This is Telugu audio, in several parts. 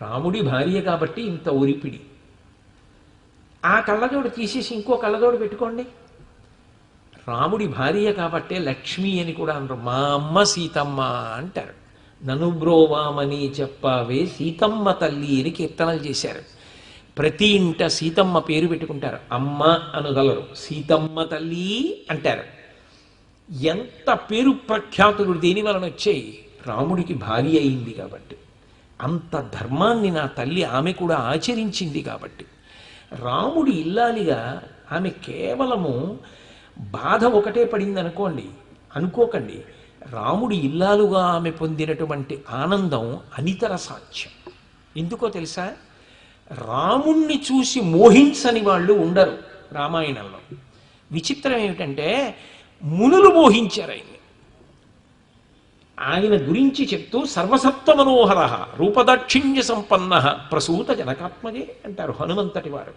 రాముడి భార్య కాబట్టి ఇంత ఒరిపిడి. ఆ కళ్ళజోడు తీసేసి ఇంకో కళ్ళజోడు పెట్టుకోండి. రాముడి భార్య కాబట్టే లక్ష్మి అని కూడా అనరు. మా అమ్మ సీతమ్మ అంటారు. నను బ్రోవామని చెప్పవే సీతమ్మ తల్లి అని కీర్తనలు చేశారు. ప్రతి ఇంట సీతమ్మ పేరు పెట్టుకుంటారు. అమ్మ అనగలరు, సీతమ్మ తల్లి అంటారు. ఎంత పేరు ప్రఖ్యాతులు దేని వలన వచ్చాయి? రాముడికి భార్య అయింది కాబట్టి. అంత ధర్మాన్ని నా తల్లి ఆమె కూడా ఆచరించింది కాబట్టి. రాముడి ఇల్లాలిగా ఆమె కేవలము బాధ ఒకటే పడింది అనుకోకండి. రాముడి ఇల్లాలుగా ఆమె పొందినటువంటి ఆనందం అనితర సాధ్యం. ఎందుకో తెలుసా? రాముణ్ణి చూసి మోహించని వాళ్ళు ఉండరు రామాయణంలో. విచిత్రం ఏమిటంటే మునులు మోహించారు ఆయన్ని. ఆయన గురించి చెప్తూ సర్వసత్వ మనోహర రూపదాక్షిణ్య సంపన్న ప్రసూత జనకాత్మజే అంటారు హనుమంతటి వారు.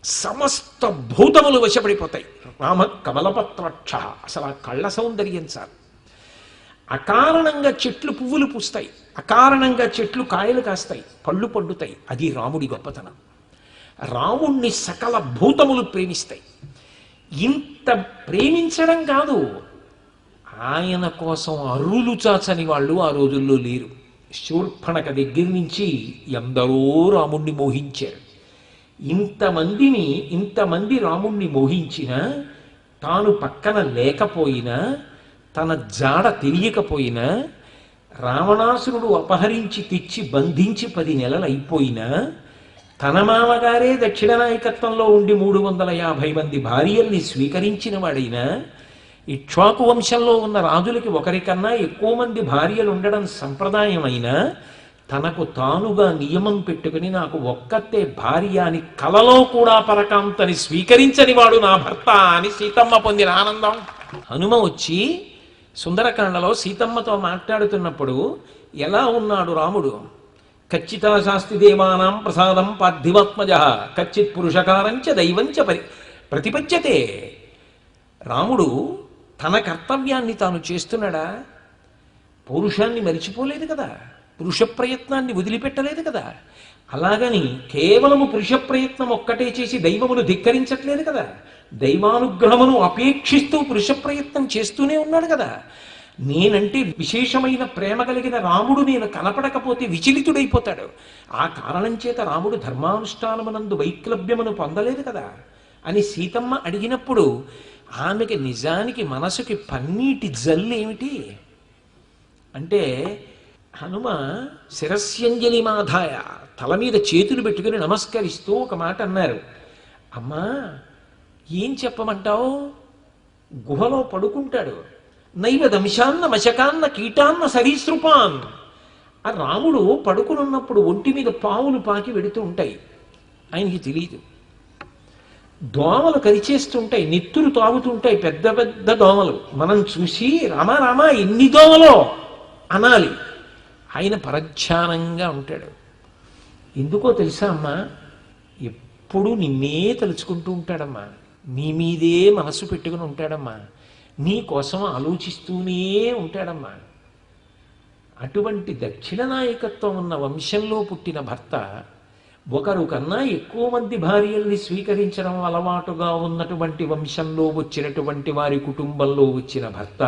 సమస్త భూతములు వశపడిపోతాయి. రామ కమలపత్రక్ష, అసలు ఆ కళ్ళ సౌందర్యం సార్. అకారణంగా చెట్లు పువ్వులు పూస్తాయి, అకారణంగా చెట్లు కాయలు కాస్తాయి, పళ్ళు పండుతాయి. అది రాముడి గొప్పతనం. రాముణ్ణి సకల భూతములు ప్రేమిస్తాయి. ఇంత ప్రేమించడం కాదు, ఆయన కోసం అరులు చాచని వాళ్ళు ఆ రోజుల్లో లేరు. శూర్పణఖ దగ్గర నుంచి ఎందరో రాముణ్ణి మోహించారు. ఇంతమంది రాముణ్ణి మోహించినా తాను పక్కన లేకపోయినా, తన జాడ తెలియకపోయినా, రావణాసురుడు అపహరించి తెచ్చి బంధించి 10 నెలలు అయిపోయినా, తన మామగారే దక్షిణ నాయకత్వంలో ఉండి 350 మంది భార్యల్ని స్వీకరించిన వాడైనా, ఇక్ష్వాకు వంశంలో ఉన్న రాజులకి ఒకరికన్నా ఎక్కువ మంది భార్యలు ఉండడం సంప్రదాయమైనా, తనకు తానుగా నియమం పెట్టుకుని నాకు ఒక్కతే భార్య అని కలలో కూడా పరకాంతని స్వీకరించని వాడు నా భర్త అని సీతమ్మ పొందిన ఆనందం. హనుమ వచ్చి సుందరకాండలో సీతమ్మతో మాట్లాడుతున్నప్పుడు ఎలా ఉన్నాడు రాముడు? ఖచ్చిత శాస్తి దేవానాం ప్రసాదం పార్థివాత్మజ కచ్చిత్ పురుషకారంచ దైవంచ ప్రతిపద్యతే. రాముడు తన కర్తవ్యాన్ని తాను చేస్తున్నాడా? పౌరుషాన్ని మరిచిపోలేదు కదా, పురుష ప్రయత్నాన్ని వదిలిపెట్టలేదు కదా. అలాగని కేవలము పురుష ప్రయత్నం ఒక్కటే చేసి దైవమును ధిక్కరించట్లేదు కదా. దైవానుగ్రహమును అపేక్షిస్తూ పురుష ప్రయత్నం చేస్తూనే ఉన్నాడు కదా. నేనంటే విశేషమైన ప్రేమ కలిగిన రాముడు నేను కనపడకపోతే విచలితుడైపోతాడు. ఆ కారణం చేత రాముడు ధర్మానుష్ఠానమునందు వైక్లభ్యమును పొందలేదు కదా అని సీతమ్మ అడిగినప్పుడు ఆమెకి నిజానికి మనసుకి పన్నీటి జల్లేమిటి అంటే, హనుమ శిరస్యంజలి మాధాయ తల మీద చేతులు పెట్టుకుని నమస్కరిస్తూ ఒక మాట అన్నారు. అమ్మా, ఏం చెప్పమంటావు? గుహలో పడుకుంటాడు. నైవ దంశాన్న మశకాన్న కీటాన్న సరీసృపాన్. ఆ రాముడు పడుకునున్నప్పుడు ఒంటి మీద పావులు పాకి వెడుతూ ఉంటాయి. ఆయనకి తెలియదు. దోమలు కరిచేస్తుంటాయి, నెత్తురు తాగుతుంటాయి, పెద్ద పెద్ద దోమలు. మనం చూసి రామా రామా ఎన్ని దోమలో అనాలి. ఆయన పరధ్యానంగా ఉంటాడు. ఎందుకో తెలుసా అమ్మా? ఎప్పుడూ నిన్నే తలుచుకుంటూ ఉంటాడమ్మా. నీ మీదే మనసు పెట్టుకుని ఉంటాడమ్మా. నీ కోసం ఆలోచిస్తూనే ఉంటాడమ్మా. అటువంటి దక్షిణ నాయకత్వం ఉన్న వంశంలో పుట్టిన భర్త, ఒకరు కన్నా ఎక్కువ మంది భార్యల్ని స్వీకరించడం అలవాటుగా ఉన్నటువంటి వంశంలో వచ్చినటువంటి వారి కుటుంబంలో వచ్చిన భర్త